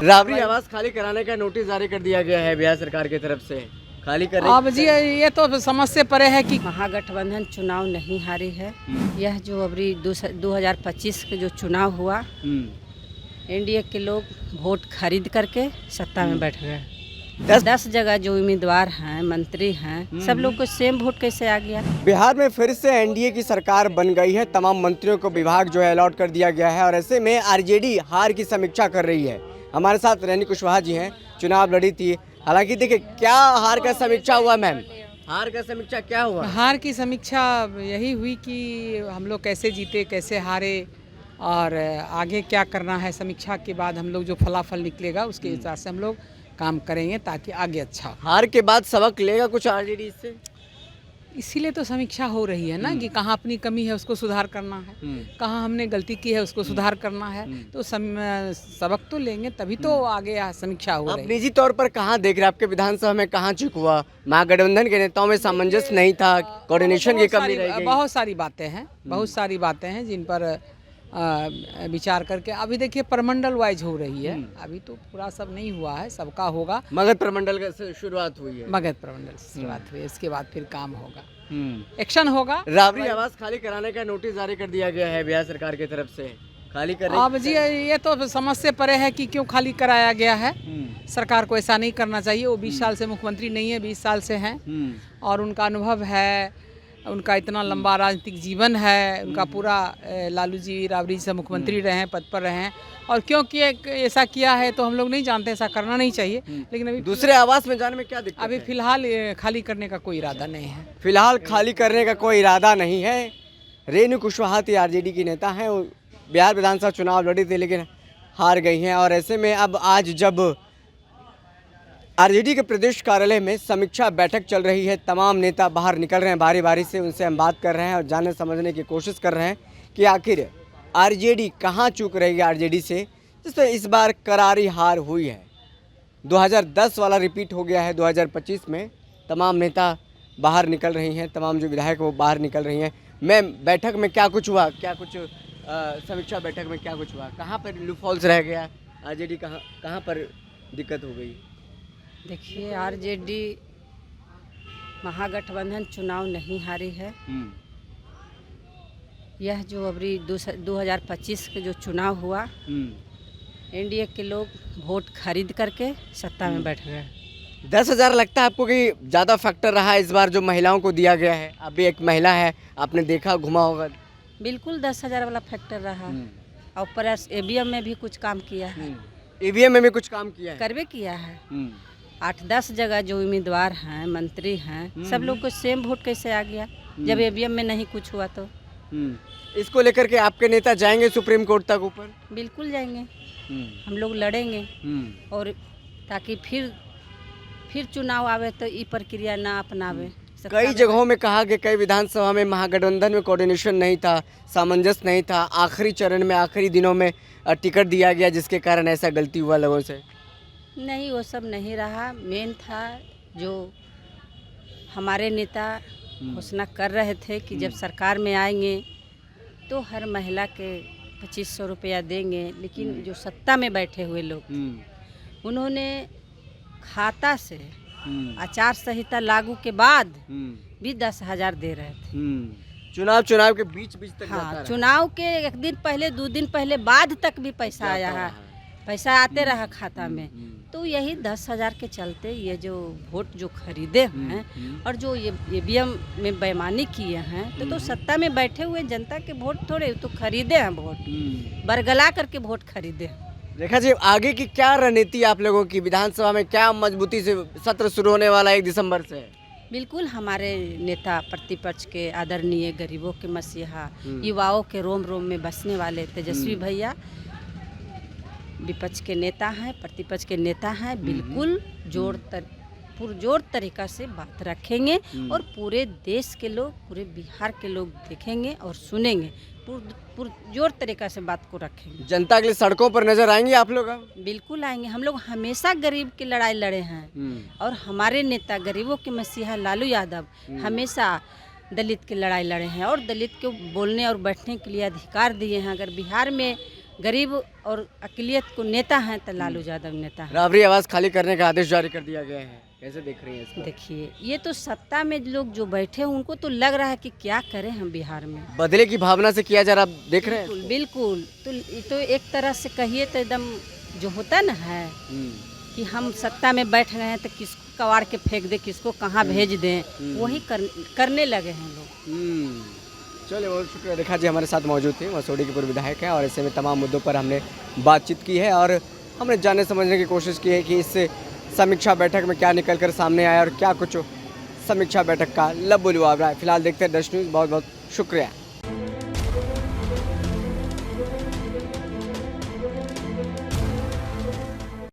राबड़ी आवास खाली कराने का नोटिस जारी कर दिया गया है बिहार सरकार की तरफ से। खाली कर अब जी ये तो समझ से परे है कि महागठबंधन चुनाव नहीं हारी है। यह जो अभी 2025 के जो चुनाव हुआ, एनडीए के लोग वोट खरीद करके सत्ता में बैठ गए। 10 जगह जो उम्मीदवार हैं, मंत्री हैं, सब लोग को सेम वोट कैसे आ गया? बिहार में फिर से एनडीए की सरकार बन गई है। तमाम मंत्रियों को विभाग जो है अलॉट कर दिया गया है और ऐसे में आरजेडी हार की समीक्षा कर रही है। हमारे साथ रेनी कुशवाहा जी हैं, चुनाव लड़ी थी। हालांकि देखिए क्या हार का समीक्षा हुआ मैम, हार का समीक्षा क्या हुआ? हार की समीक्षा यही हुई कि हम लोग कैसे जीते, कैसे हारे और आगे क्या करना है। समीक्षा के बाद हम लोग जो फलाफल निकलेगा उसके हिसाब से हम लोग काम करेंगे ताकि आगे अच्छा हो। हार के बाद सबक लेगा कुछ आरजेडी इससे? इसीलिए तो समीक्षा हो रही है ना कि कहाँ अपनी कमी है उसको सुधार करना है, कहाँ हमने गलती की है उसको सुधार करना है। तो सबक तो लेंगे तभी तो आगे समीक्षा हो आप रही है। निजी तौर पर कहाँ देख रहे हैं? आपके विधानसभा में कहाँ चूक हुआ? महागठबंधन के नेताओं में सामंजस्य नहीं था, कोऑर्डिनेशन की कमी रह गई। बहुत सारी बातें हैं, बहुत सारी बातें हैं जिन पर विचार करके अभी देखिए प्रमंडल वाइज हो रही है। अभी तो पूरा सब नहीं हुआ है, सबका होगा। मगध प्रमंडल का शुरुआत हुई है। मगध प्रमंडल से शुरुआत हुई है, इसके बाद फिर काम होगा, एक्शन होगा। राबड़ी आवास खाली कराने का नोटिस जारी कर दिया गया है बिहार सरकार की तरफ से। खाली कर अब जी ये तो समझ से परे है कि क्यों खाली कराया गया है। सरकार को ऐसा नहीं करना चाहिए। वो 20 साल से मुख्यमंत्री नहीं है, 20 साल से हैं और उनका अनुभव है, उनका इतना लंबा राजनीतिक जीवन है। उनका पूरा लालू जी राबड़ी से मुख्यमंत्री रहे हैं, पद पर रहे हैं और क्योंकि ऐसा किया है तो हम लोग नहीं जानते, ऐसा करना नहीं चाहिए। लेकिन अभी दूसरे आवास में जाने में क्या दिक्कत अभी है? फिलहाल खाली करने का कोई इरादा नहीं है। फिलहाल खाली करने का कोई इरादा नहीं है। रेणु कुशवाहा आरजेडी की नेता हैं, वो बिहार विधानसभा चुनाव लड़ी थी लेकिन हार गई हैं और ऐसे में अब आज जब आरजेडी के प्रदेश कार्यालय में समीक्षा बैठक चल रही है, तमाम नेता बाहर निकल रहे हैं बारी बारी से। उनसे हम बात कर रहे हैं और जानने समझने की कोशिश कर रहे हैं कि आखिर आरजेडी कहाँ चूक रही है आरजेडी से, जिससे इस बार करारी हार हुई है। 2010 वाला रिपीट हो गया है 2025 में। तमाम नेता बाहर निकल रही हैं, तमाम जो विधायक वो बाहर निकल रही हैं। मैम, बैठक में क्या कुछ हुआ? क्या कुछ समीक्षा बैठक में क्या कुछ हुआ? कहाँ पर लूपहोल्स रह गया? आरजेडी कहाँ पर दिक्कत हो गई? देखिए, आरजेडी महागठबंधन चुनाव नहीं हारी है। यह जो अभी 2025 के जो चुनाव हुआ, एनडीए के लोग वोट खरीद करके सत्ता में बैठ गए। 10,000 लगता है आपको कि ज़्यादा फैक्टर रहा इस बार जो महिलाओं को दिया गया है? अभी एक महिला है, आपने देखा, घुमा होगा। बिल्कुल 10,000 वाला फैक्टर रहा और प्लस ईवीएम में भी कुछ काम किया है। ईवीएम में भी कुछ काम किया है? करवे किया है। 8-10 जगह जो उम्मीदवार हैं, मंत्री हैं, सब लोग को सेम वोट कैसे आ गया जब ईवीएम में नहीं कुछ हुआ? तो इसको लेकर के आपके नेता जाएंगे सुप्रीम कोर्ट तक ऊपर? बिल्कुल जाएंगे, हम लोग लड़ेंगे और ताकि फिर चुनाव आवे तो ये प्रक्रिया ना अपनावे। कई जगहों में कहा कि कई विधानसभा में महागठबंधन में कोऑर्डिनेशन नहीं था, सामंजस्य नहीं था, आखिरी चरण में, आखिरी दिनों में टिकट दिया गया जिसके कारण ऐसा गलती हुआ लोगों से। नहीं, वो सब नहीं रहा। मेन था जो हमारे नेता घोषणा कर रहे थे कि जब सरकार में आएंगे तो हर महिला के 2500 रुपया देंगे, लेकिन जो सत्ता में बैठे हुए लोग उन्होंने खाता से आचार संहिता लागू के बाद भी 10,000 दे रहे थे। चुनाव के बीच तक हाँ, जाता रहा। चुनाव के एक दिन पहले, 2 दिन पहले, बाद तक भी पैसा आया है, पैसा आते रहा खाता में। तो यही 10,000 के चलते ये जो वोट जो खरीदे हैं और जो ये ईवीएम में बेईमानी किए हैं, तो सत्ता में बैठे हुए जनता के वोट थोड़े तो खरीदे हैं, वोट बरगला करके वोट खरीदे हैं। रेखा जी, आगे की क्या रणनीति आप लोगों की? विधानसभा में क्या मजबूती से सत्र शुरू होने वाला 1 दिसंबर से? बिल्कुल, हमारे नेता प्रतिपक्ष के आदरणीय, गरीबों के मसीहा, युवाओं के रोम रोम में बसने वाले तेजस्वी भैया विपक्ष के नेता हैं, प्रतिपक्ष के नेता हैं। बिल्कुल पुरजोर तरीका से बात रखेंगे और पूरे देश के लोग, पूरे बिहार के लोग देखेंगे और सुनेंगे। पुरजोर तरीका से बात को रखेंगे। जनता के लिए सड़कों पर नजर आएंगे आप लोग? बिल्कुल आएंगे। हम लोग हमेशा गरीब की लड़ाई लड़े हैं और हमारे नेता गरीबों के मसीहा लालू यादव हमेशा दलित की लड़ाई लड़े हैं और दलित को बोलने और बैठने के लिए अधिकार दिए हैं। अगर बिहार में गरीब और अकलियत को नेता हैं तो लालू यादव नेता है। राबरी आवास खाली करने का आदेश जारी कर दिया गया है, कैसे देख रही हैं इसको? देखिए ये तो सत्ता में लोग जो बैठे हैं उनको तो लग रहा है कि क्या करें हम बिहार में। बदले की भावना से किया जा रहा, आप देख रहे हैं? बिल्कुल बिल्कुल। तो ये तो एक तरह से कहिए तो एकदम जो होता ना है कि हम सत्ता में बैठ गए हैं तो किसको कबाड़ के फेंक दे, किसको कहाँ भेज दें, वही करने लगे हैं लोग। चलिए बहुत शुक्रिया। रेखा जी हमारे साथ मौजूद थी, मसौडी की पूर्व विधायक हैं और ऐसे में तमाम मुद्दों पर हमने बातचीत की है और हमने जानने समझने की कोशिश की है कि इस समीक्षा बैठक में क्या निकल कर सामने आया और क्या कुछ समीक्षा बैठक का लबो लुआब रहा है। फिलहाल देखते हैं डस्ट न्यूज़। बहुत बहुत शुक्रिया।